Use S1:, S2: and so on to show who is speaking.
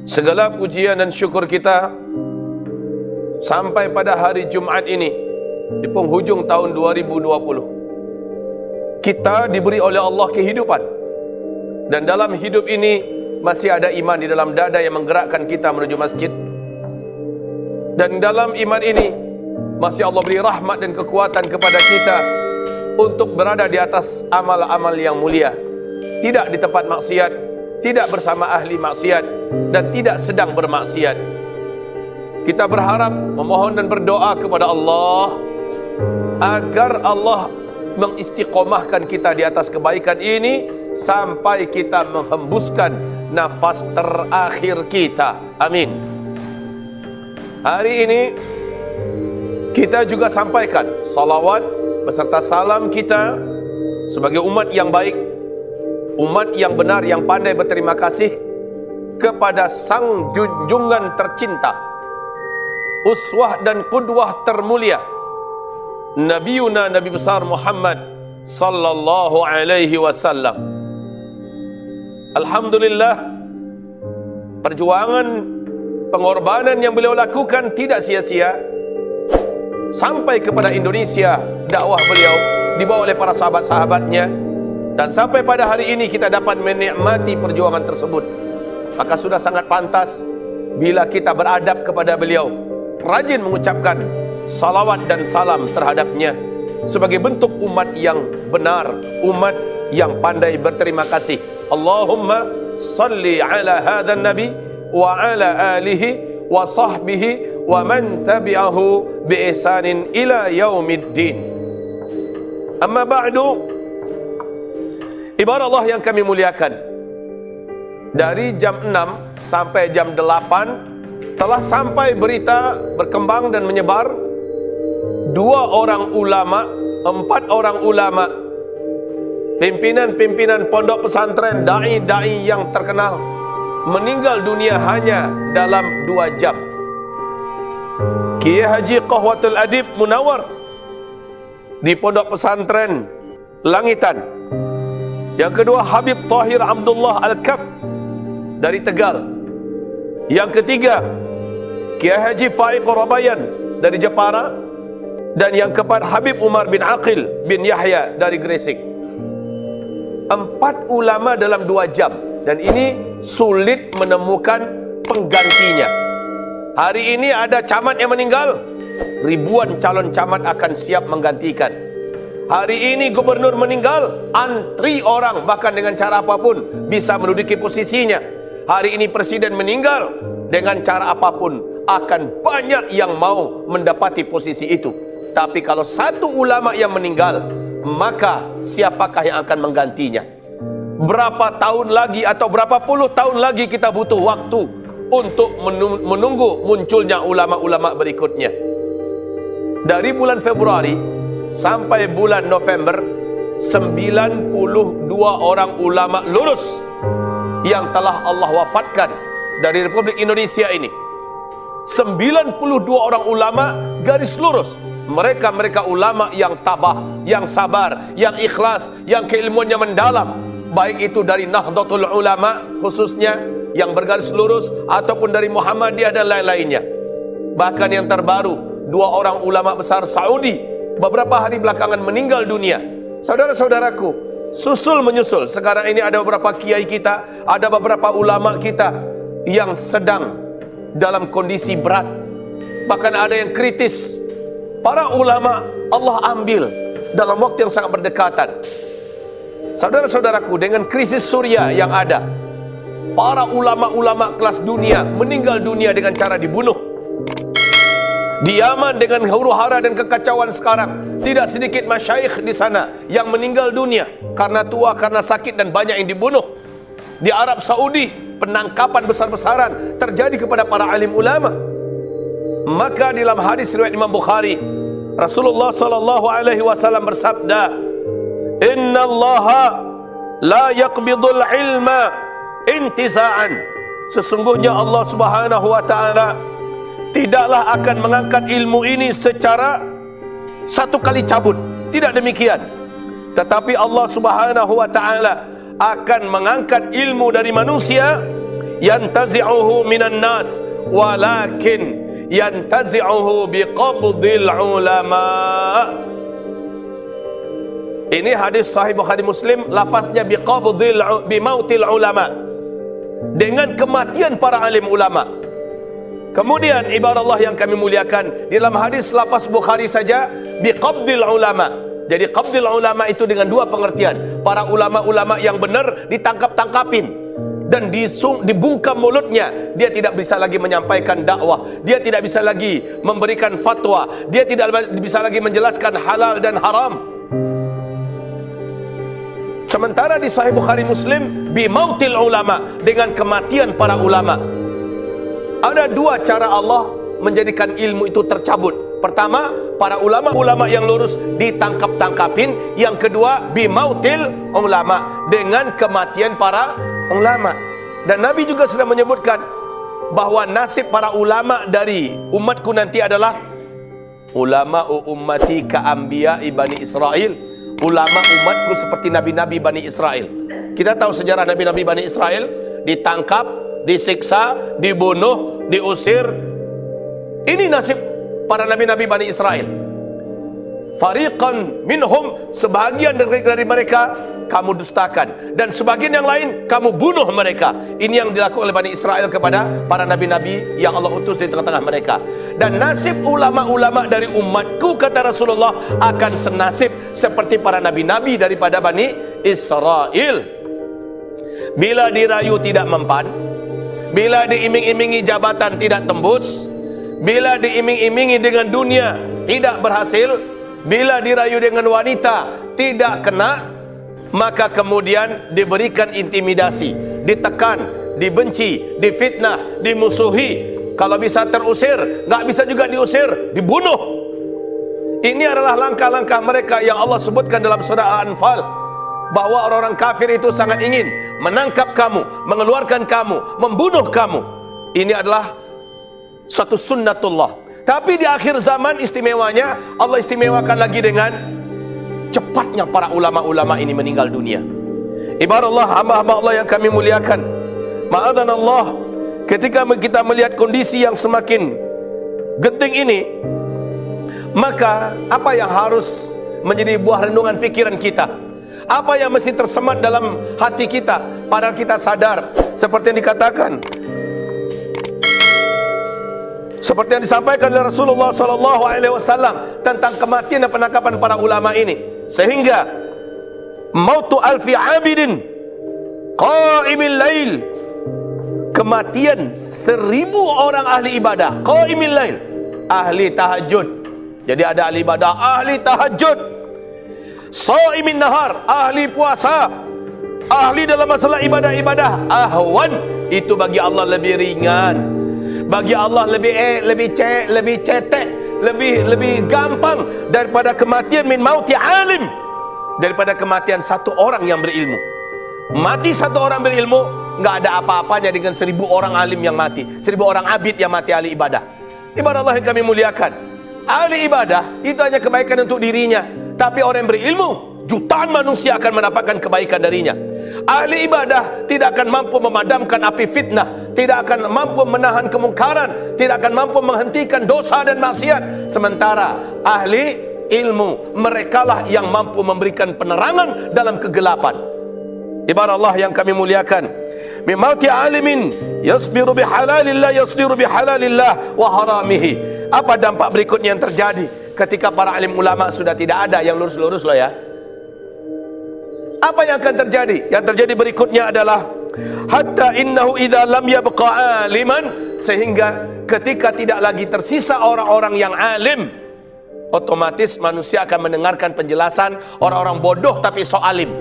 S1: Segala pujian dan syukur kita sampai pada hari Jumaat ini di penghujung tahun 2020. Kita diberi oleh Allah kehidupan, dan dalam hidup ini masih ada iman di dalam dada yang menggerakkan kita menuju masjid. Dan dalam iman ini masih Allah beri rahmat dan kekuatan kepada kita untuk berada di atas amal-amal yang mulia, tidak di tempat maksiat, tidak bersama ahli maksiat, dan tidak sedang bermaksiat. Kita berharap, memohon dan berdoa kepada Allah agar Allah mengistiqomahkan kita di atas kebaikan ini sampai kita menghembuskan nafas terakhir kita. Amin. Hari ini kita juga sampaikan salawat beserta salam kita sebagai umat yang baik, umat yang benar, yang pandai berterima kasih kepada sang junjungan tercinta, uswah dan qudwah termulia, Nabiuna Nabi besar Muhammad sallallahu alaihi wasallam. Alhamdulillah, perjuangan pengorbanan yang beliau lakukan tidak sia-sia sampai kepada Indonesia. Dakwah beliau dibawa oleh para sahabat-sahabatnya, dan sampai pada hari ini kita dapat menikmati perjuangan tersebut. Maka sudah sangat pantas bila kita beradab kepada beliau, rajin mengucapkan salawat dan salam terhadapnya sebagai bentuk umat yang benar, umat yang pandai berterima kasih. Allahumma salli ala hadhan nabi wa ala alihi wa sahbihi wa man tabi'ahu bi ihsanin ila yaumiddin. Amma ba'du, ibarat Allah yang kami muliakan, dari jam 6 sampai jam 8 telah sampai berita berkembang dan menyebar 2 orang ulama, 4 orang ulama, pimpinan-pimpinan pondok pesantren, da'i-da'i yang terkenal meninggal dunia hanya dalam 2 jam. Kiai Haji Qahwatul Adib Munawar di pondok pesantren Langitan. Yang kedua, Habib Tahir Abdullah Al-Kaf dari Tegal. Yang ketiga, Kiai Haji Faiq Rabayan dari Jepara. Dan yang keempat, Habib Umar bin Aqil bin Yahya dari Gresik. 4 ulama dalam 2 jam, dan ini sulit menemukan penggantinya. Hari ini ada camat yang meninggal, ribuan calon camat akan siap menggantikan. Hari ini gubernur meninggal, antri orang bahkan dengan cara apapun bisa menduduki posisinya. Hari ini presiden meninggal, dengan cara apapun akan banyak yang mau mendapati posisi itu. Tapi kalau satu ulama yang meninggal, maka siapakah yang akan menggantinya? Berapa tahun lagi atau berapa puluh tahun lagi kita butuh waktu untuk menunggu munculnya ulama-ulama berikutnya. Dari bulan Februari sampai bulan November, 92 orang ulama lurus yang telah Allah wafatkan dari Republik Indonesia ini. 92 orang ulama garis lurus. Mereka ulama yang tabah, yang sabar, yang ikhlas, yang keilmuannya mendalam, baik itu dari Nahdlatul Ulama khususnya yang bergaris lurus, ataupun dari Muhammadiyah dan lain-lainnya. Bahkan yang terbaru, 2 orang ulama besar Saudi beberapa hari belakangan meninggal dunia. Saudara-saudaraku, susul menyusul, sekarang ini ada beberapa kiai kita, ada beberapa ulama kita yang sedang dalam kondisi berat, bahkan ada yang kritis. Para ulama Allah ambil dalam waktu yang sangat berdekatan. Saudara-saudaraku, dengan krisis Suriah yang ada, para ulama-ulama kelas dunia meninggal dunia dengan cara dibunuh. Di Yaman dengan huru-hara dan kekacauan sekarang, tidak sedikit masyayikh di sana yang meninggal dunia karena tua, karena sakit, dan banyak yang dibunuh. Di Arab Saudi, penangkapan besar-besaran terjadi kepada para alim ulama. Maka dalam hadis riwayat Imam Bukhari, Rasulullah sallallahu alaihi wasallam bersabda, "Innallaha la yaqbidul ilma intiza'an." Sesungguhnya Allah Subhanahu wa taala tidaklah akan mengangkat ilmu ini secara satu kali cabut. Tidak demikian. Tetapi Allah Subhanahu wa taala akan mengangkat ilmu dari manusia yantazi'uhu minan nas walakin yantazi'uhu biqabdil ulama. Ini hadis sahih Bukhari Muslim, lafaznya bimautil ulama, dengan kematian para alim ulama. Kemudian ibarat Allah yang kami muliakan, di dalam hadis lafaz Bukhari saja biqabdil ulama. Jadi qabdil ulama itu dengan dua pengertian. Para ulama-ulama yang benar ditangkap-tangkapin dan dibungkam mulutnya. Dia tidak bisa lagi menyampaikan dakwah, dia tidak bisa lagi memberikan fatwa, dia tidak bisa lagi menjelaskan halal dan haram. Sementara di Sahih Bukhari Muslim bimautil ulama, dengan kematian para ulama. Ada dua cara Allah menjadikan ilmu itu tercabut. Pertama, para ulama-ulama yang lurus ditangkap-tangkapin. Yang kedua, bimautil ulama, dengan kematian para ulama. Dan Nabi juga sudah menyebutkan bahwa nasib para ulama dari umatku nanti adalah ulama'u ummati ka'ambiya'i Bani Israel. Ulama umatku seperti nabi-nabi Bani Israel. Kita tahu sejarah nabi-nabi Bani Israel, ditangkap, disiksa, dibunuh, diusir. Ini nasib para nabi-nabi Bani Israel. Fariqan minhum, sebagian dari mereka kamu dustakan, dan sebagian yang lain kamu bunuh mereka. Ini yang dilakukan oleh Bani Israel kepada para nabi-nabi yang Allah utus di tengah-tengah mereka. Dan nasib ulama-ulama dari umatku, kata Rasulullah, akan senasib seperti para nabi-nabi daripada Bani Israel. Bila dirayu tidak mempan, bila diiming-imingi jabatan tidak tembus, bila diiming-imingi dengan dunia tidak berhasil, bila dirayu dengan wanita tidak kena, maka kemudian diberikan intimidasi, ditekan, dibenci, difitnah, dimusuhi. Kalau bisa terusir, nggak bisa juga diusir, dibunuh. Ini adalah langkah-langkah mereka yang Allah sebutkan dalam surah Al-Anfal, bahwa orang-orang kafir itu sangat ingin menangkap kamu, mengeluarkan kamu, membunuh kamu. Ini adalah suatu sunnatullah. Tapi di akhir zaman istimewanya, Allah istimewakan lagi dengan cepatnya para ulama-ulama ini meninggal dunia. Ibarat Allah, hamba-hamba Allah yang kami muliakan, ma'adhanallah, ketika kita melihat kondisi yang semakin genting ini, maka apa yang harus menjadi buah renungan fikiran kita? Apa yang mesti tersemat dalam hati kita? Padahal kita sadar, seperti yang dikatakan, seperti yang disampaikan oleh Rasulullah SAW tentang kematian dan penangkapan para ulama ini, sehingga mautu alfi abidin qaimil lail, kematian 1000 orang ahli ibadah, qaimil lail, ahli tahajud. Jadi ada ahli ibadah, ahli tahajud, shaimin nahar, ahli puasa, ahli dalam masalah ibadah-ibadah, ahwan, itu bagi Allah lebih ringan. Bagi Allah lebih cetek, lebih gampang daripada kematian min mauti alim, daripada kematian satu orang yang berilmu. Mati satu orang berilmu nggak ada apa-apanya dengan 1000 orang alim yang mati, 1000 orang abid yang mati ahli ibadah. Ibadah Allah yang kami muliakan, ahli ibadah itu hanya kebaikan untuk dirinya, tapi orang yang berilmu, jutaan manusia akan mendapatkan kebaikan darinya. Ahli ibadah tidak akan mampu memadamkan api fitnah, tidak akan mampu menahan kemungkaran, tidak akan mampu menghentikan dosa dan maksiat. Sementara ahli ilmu, merekalah yang mampu memberikan penerangan dalam kegelapan. Ibarat Allah yang kami muliakan, mimauti alimin yasbiru bihalalillah, yasbiru bihalalillah wa haramihi. Apa dampak berikutnya yang terjadi ketika para alim ulama sudah tidak ada? Yang lurus-lurus loh ya. Apa yang akan terjadi? Yang terjadi berikutnya adalah hatta innahu idza lam yabqa aliman, sehingga ketika tidak lagi tersisa orang-orang yang alim, otomatis manusia akan mendengarkan penjelasan orang-orang bodoh tapi so alim.